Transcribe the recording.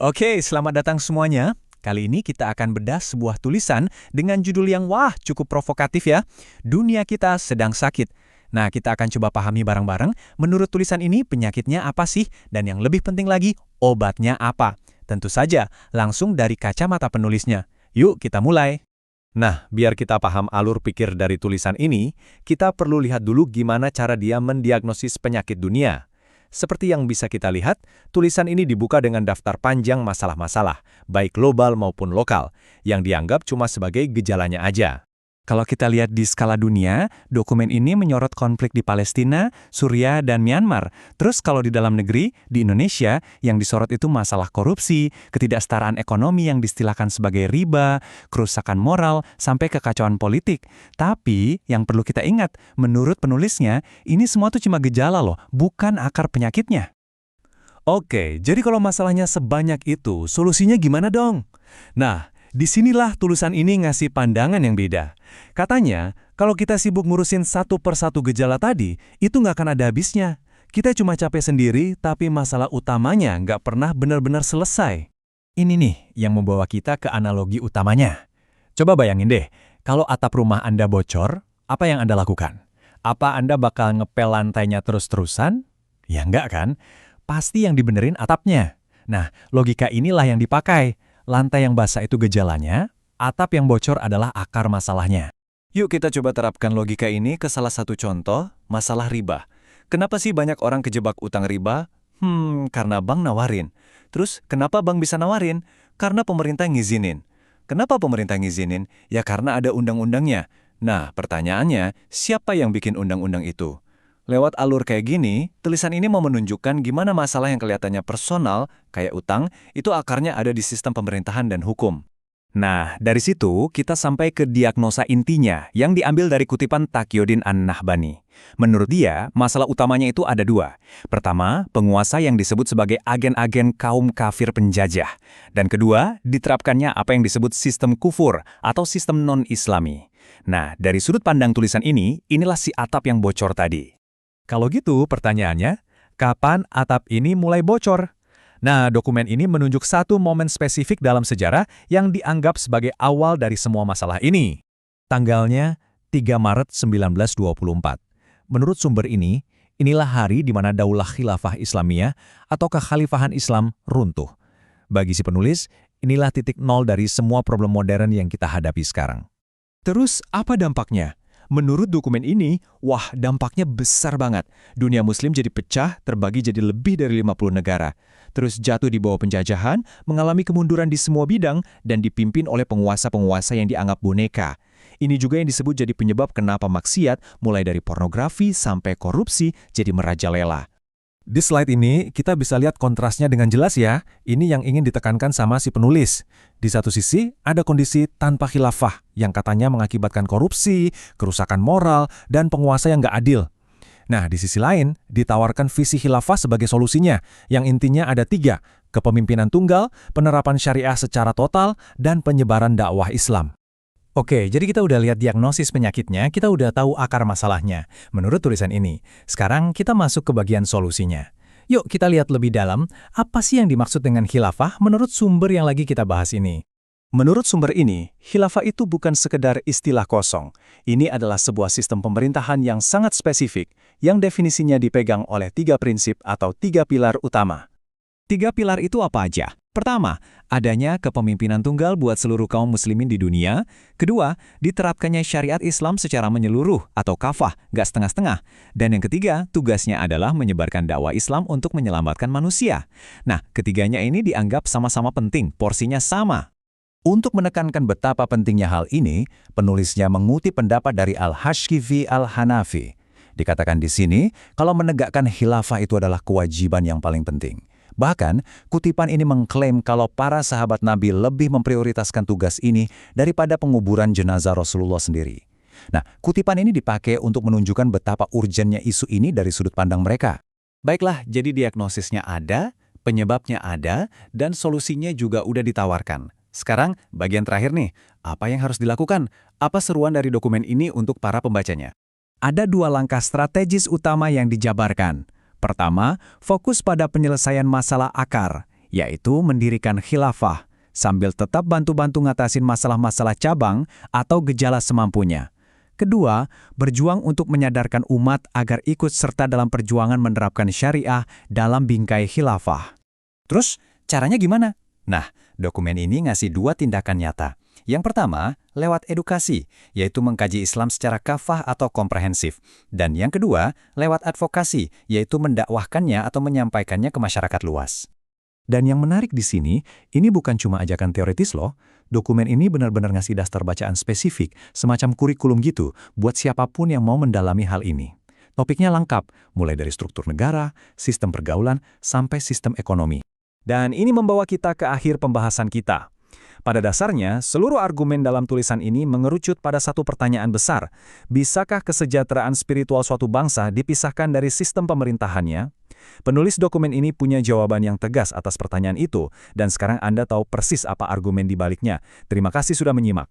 Oke, selamat datang semuanya. Kali ini kita akan bedah sebuah tulisan dengan judul yang cukup provokatif ya. Dunia kita sedang sakit. Nah, kita akan coba pahami bareng-bareng, menurut tulisan ini penyakitnya apa sih? Dan yang lebih penting lagi, obatnya apa? Tentu saja, langsung dari kacamata penulisnya. Yuk, kita mulai. Nah, biar kita paham alur pikir dari tulisan ini, kita perlu lihat dulu gimana cara dia mendiagnosis penyakit dunia. Seperti yang bisa kita lihat, tulisan ini dibuka dengan daftar panjang masalah-masalah, baik global maupun lokal, yang dianggap cuma sebagai gejalanya aja. Kalau kita lihat di skala dunia, dokumen ini menyorot konflik di Palestina, Suriah, dan Myanmar. Terus kalau di dalam negeri, di Indonesia, yang disorot itu masalah korupsi, ketidaksetaraan ekonomi yang distilahkan sebagai riba, kerusakan moral, sampai kekacauan politik. Tapi, yang perlu kita ingat, menurut penulisnya, ini semua tuh cuma gejala loh, bukan akar penyakitnya. Oke, jadi kalau masalahnya sebanyak itu, solusinya gimana dong? Nah, disinilah tulisan ini ngasih pandangan yang beda. Katanya, kalau kita sibuk ngurusin satu persatu gejala tadi, itu nggak akan ada habisnya. Kita cuma capek sendiri, tapi masalah utamanya nggak pernah benar-benar selesai. Ini nih yang membawa kita ke analogi utamanya. Coba bayangin deh, kalau atap rumah Anda bocor, apa yang Anda lakukan? Apa Anda bakal ngepel lantainya terus-terusan? Ya enggak kan? Pasti yang dibenerin atapnya. Nah, logika inilah yang dipakai. Lantai yang basah itu gejalanya, atap yang bocor adalah akar masalahnya. Yuk kita coba terapkan logika ini ke salah satu contoh, masalah riba. Kenapa sih banyak orang kejebak utang riba? Karena bank nawarin. Terus, kenapa bank bisa nawarin? Karena pemerintah ngizinin. Kenapa pemerintah ngizinin? Ya karena ada undang-undangnya. Nah, pertanyaannya, siapa yang bikin undang-undang itu? Lewat alur kayak gini, tulisan ini mau menunjukkan gimana masalah yang kelihatannya personal, kayak utang, itu akarnya ada di sistem pemerintahan dan hukum. Nah, dari situ kita sampai ke diagnosa intinya yang diambil dari kutipan Taqiyuddin An-Nahbani. Menurut dia, masalah utamanya itu ada dua. Pertama, penguasa yang disebut sebagai agen-agen kaum kafir penjajah. Dan kedua, diterapkannya apa yang disebut sistem kufur atau sistem non-Islami. Nah, dari sudut pandang tulisan ini, inilah si atap yang bocor tadi. Kalau gitu, pertanyaannya, kapan atap ini mulai bocor? Nah, dokumen ini menunjuk satu momen spesifik dalam sejarah yang dianggap sebagai awal dari semua masalah ini. Tanggalnya 3 Maret 1924. Menurut sumber ini, inilah hari di mana Daulah Khilafah Islamiyah atau kekhalifahan Islam runtuh. Bagi si penulis, inilah titik nol dari semua problem modern yang kita hadapi sekarang. Terus, apa dampaknya? Menurut dokumen ini, dampaknya besar banget. Dunia muslim jadi pecah, terbagi jadi lebih dari 50 negara. Terus jatuh di bawah penjajahan, mengalami kemunduran di semua bidang, dan dipimpin oleh penguasa-penguasa yang dianggap boneka. Ini juga yang disebut jadi penyebab kenapa maksiat, mulai dari pornografi sampai korupsi, jadi merajalela. Di slide ini, kita bisa lihat kontrasnya dengan jelas ya. Ini yang ingin ditekankan sama si penulis. Di satu sisi, ada kondisi tanpa khilafah, yang katanya mengakibatkan korupsi, kerusakan moral, dan penguasa yang nggak adil. Nah, di sisi lain, ditawarkan visi khilafah sebagai solusinya, yang intinya ada 3, kepemimpinan tunggal, penerapan syariah secara total, dan penyebaran dakwah Islam. Oke, jadi kita udah lihat diagnosis penyakitnya, kita udah tahu akar masalahnya, menurut tulisan ini. Sekarang kita masuk ke bagian solusinya. Yuk kita lihat lebih dalam, apa sih yang dimaksud dengan khilafah menurut sumber yang lagi kita bahas ini. Menurut sumber ini, khilafah itu bukan sekedar istilah kosong. Ini adalah sebuah sistem pemerintahan yang sangat spesifik, yang definisinya dipegang oleh 3 prinsip atau 3 pilar utama. 3 pilar itu apa aja? Pertama, adanya kepemimpinan tunggal buat seluruh kaum muslimin di dunia. Kedua, diterapkannya syariat Islam secara menyeluruh atau kafah, nggak setengah-setengah. Dan yang ketiga, tugasnya adalah menyebarkan dakwah Islam untuk menyelamatkan manusia. Nah, ketiganya ini dianggap sama-sama penting, porsinya sama. Untuk menekankan betapa pentingnya hal ini, penulisnya mengutip pendapat dari Al-Hashkifi Al-Hanafi. Dikatakan di sini, kalau menegakkan khilafah itu adalah kewajiban yang paling penting. Bahkan, kutipan ini mengklaim kalau para sahabat Nabi lebih memprioritaskan tugas ini daripada penguburan jenazah Rasulullah sendiri. Nah, kutipan ini dipakai untuk menunjukkan betapa urgennya isu ini dari sudut pandang mereka. Baiklah, jadi diagnosisnya ada, penyebabnya ada, dan solusinya juga udah ditawarkan. Sekarang, bagian terakhir nih, apa yang harus dilakukan? Apa seruan dari dokumen ini untuk para pembacanya? Ada 2 langkah strategis utama yang dijabarkan. Pertama, fokus pada penyelesaian masalah akar. yaitu mendirikan khilafah, sambil tetap bantu-bantu ngatasin masalah-masalah cabang atau gejala semampunya. Kedua, berjuang untuk menyadarkan umat agar ikut serta dalam perjuangan menerapkan syariah dalam bingkai khilafah. Terus, caranya gimana? Nah, dokumen ini ngasih 2 tindakan nyata. Yang pertama, lewat edukasi, yaitu mengkaji Islam secara kafah atau komprehensif. Dan yang kedua, lewat advokasi, yaitu mendakwahkannya atau menyampaikannya ke masyarakat luas. Dan yang menarik di sini, ini bukan cuma ajakan teoritis loh. Dokumen ini benar-benar ngasih daftar bacaan spesifik, semacam kurikulum gitu, buat siapapun yang mau mendalami hal ini. Topiknya lengkap, mulai dari struktur negara, sistem pergaulan, sampai sistem ekonomi. Dan ini membawa kita ke akhir pembahasan kita. Pada dasarnya, seluruh argumen dalam tulisan ini mengerucut pada satu pertanyaan besar. Bisakah kesejahteraan spiritual suatu bangsa dipisahkan dari sistem pemerintahannya? Penulis dokumen ini punya jawaban yang tegas atas pertanyaan itu, dan sekarang Anda tahu persis apa argumen di baliknya. Terima kasih sudah menyimak.